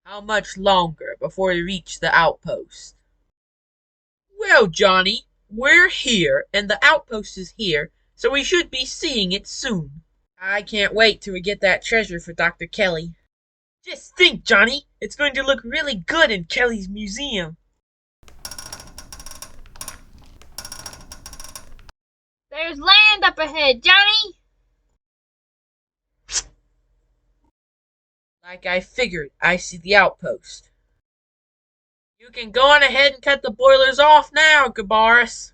How much longer before we reach the outpost? Well, Johnny, we're here, and the outpost is here, so we should be seeing it soon. I can't wait till we get that treasure for Dr. Kelly. Just think, Johnny, it's going to look really good in Kelly's museum. There's land up ahead, Johnny! Like I figured, I see the outpost. You can go on ahead and cut the boilers off now, Gabaris.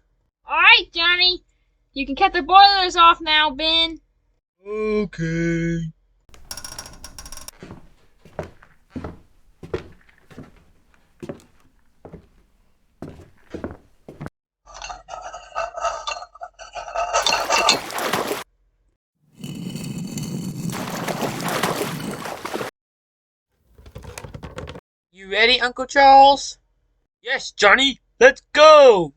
Alright, Johnny. You can cut the boilers off now, Ben. Okay. You ready, Uncle Charles? Yes, Johnny, let's go!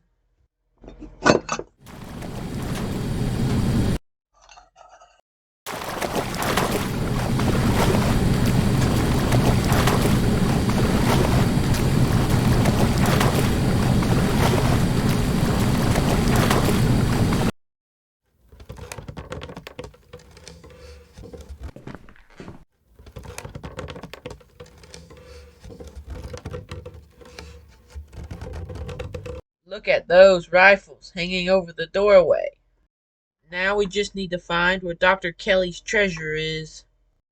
Look at those rifles hanging over the doorway. Now we just need to find where Dr. Kelly's treasure is.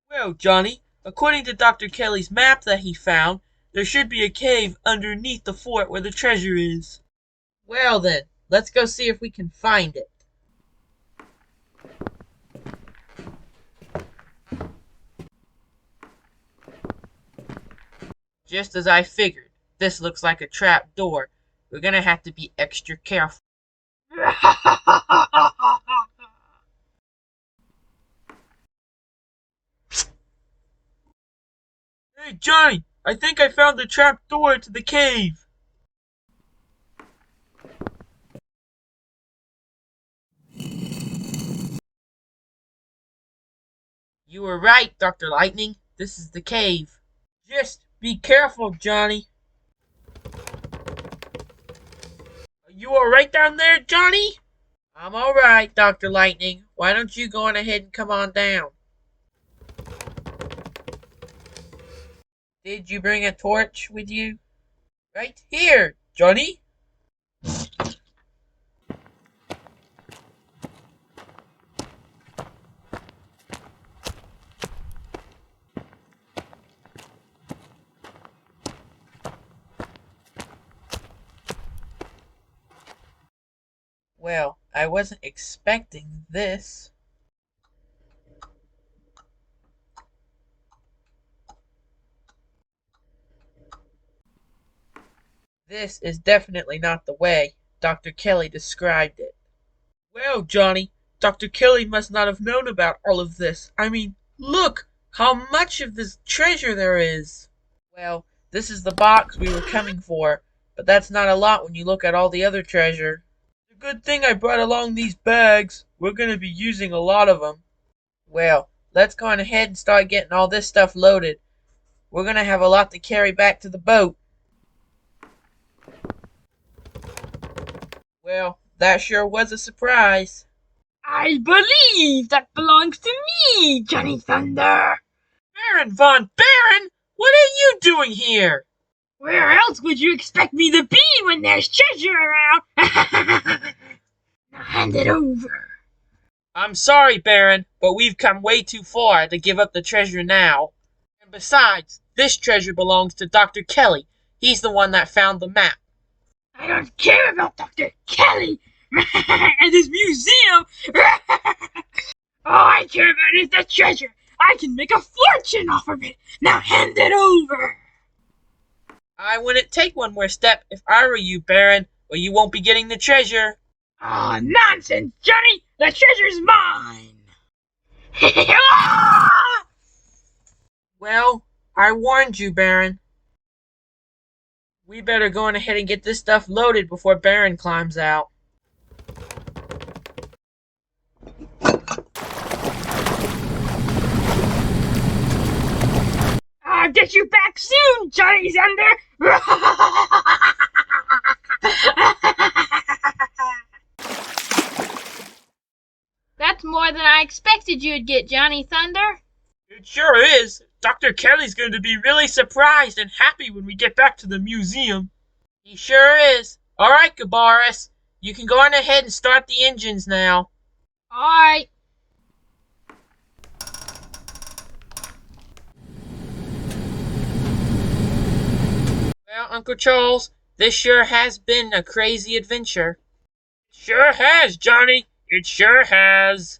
Well, Johnny, according to Dr. Kelly's map that he found, there should be a cave underneath the fort where the treasure is. Well then, let's go see if we can find it. Just as I figured, this looks like a trap door. We're gonna have to be extra careful. Hey, Johnny! I think I found the trap door to the cave! You were right, Dr. Lightning. This is the cave. Just be careful, Johnny. You alright down there, Johnny? I'm alright, Dr. Lightning. Why don't you go on ahead and come on down? Did you bring a torch with you? Right here, Johnny. Well, I wasn't expecting this. This is definitely not the way Dr. Kelly described it. Well, Johnny, Dr. Kelly must not have known about all of this. I mean, look how much of this treasure there is. Well, this is the box we were coming for, but that's not a lot when you look at all the other treasure. It's a good thing I brought along these bags. We're going to be using a lot of them. Well, let's go on ahead and start getting all this stuff loaded. We're going to have a lot to carry back to the boat. Well, that sure was a surprise. I believe that belongs to me, Johnny Thunder. Baron Von Baron, what are you doing here? Where else would you expect me to be when there's treasure around? Now hand it over. I'm sorry, Baron, but we've come way too far to give up the treasure now. And besides, this treasure belongs to Dr. Kelly. He's the one that found the map. I don't care about Dr. Kelly and his museum. All I care about is the treasure. I can make a fortune off of it. Now hand it over. I wouldn't take one more step if I were you, Baron, or you won't be getting the treasure. Oh, nonsense, Johnny. The treasure's mine. Well, I warned you, Baron. We better go on ahead and get this stuff loaded before Baron climbs out. I'll get you back soon, Johnny Thunder! That's more than I expected you'd get, Johnny Thunder. It sure is. Dr. Kelly's going to be really surprised and happy when we get back to the museum. He sure is. All right, Gabaris. You can go on ahead and start the engines now. Alright. Well, Uncle Charles, this sure has been a crazy adventure. It sure has, Johnny. It sure has.